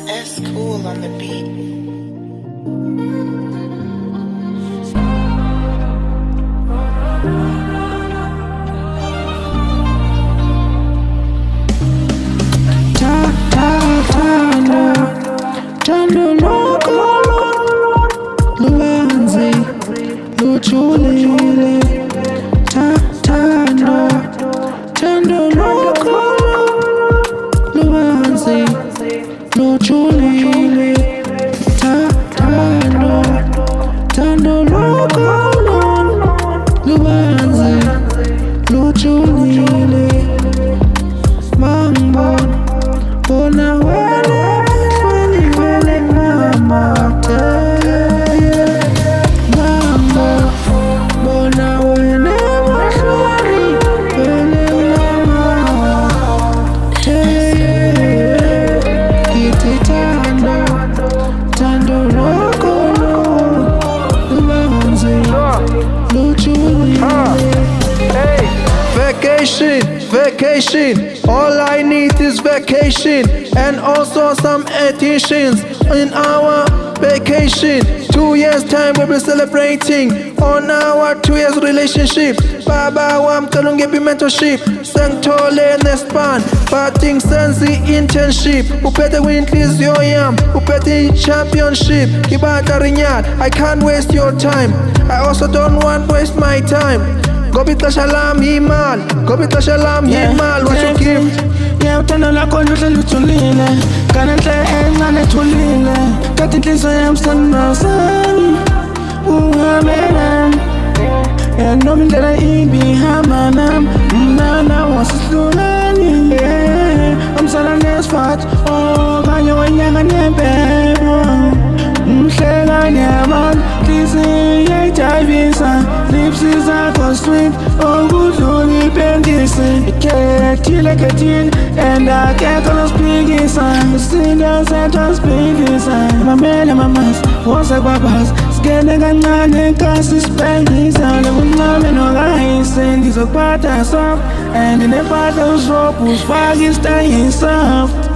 That's cool on the beat. Thando lokho lubanzi lujulile thando lokho lubanzi lujulile thando lokho lubanzi lujulile bona wena Vacation, all I need is vacation, and also some additions in our vacation. 2 years time we'll be celebrating on our 2 years relationship. Baba wam kalungepi mentorship, sangtole nespan, batting sensi internship. Upete wintlis yoyam, upete championship. Ibata rinyat, I can't waste your time. I also don't want waste my time. Gobita shalam himal, Gobita shalam himal, what you give? Yeah, uthando lakho luhle lujulile, kanenhle encane ethulile, kathi inhliziyo yami sengimazani, uhambe nami, noma indlela imbi ihamba nami, mina nawe asihlulani, umsala ngesifat, okanye wenyanga nempepho, umhlekani yabantu, inhliziyo iyayijayivisa, lips zakho sweet, okudlula ipentisi, ikhethile, and akekho nospikisa, isinto sethu sipikisa, mamele mamasi, woza kwabazi, sikele kancane kasi sipengisa, lokuncame nokayise, ngizokuphatha soft, and inempahla uzrobe, usifake isitayi soft.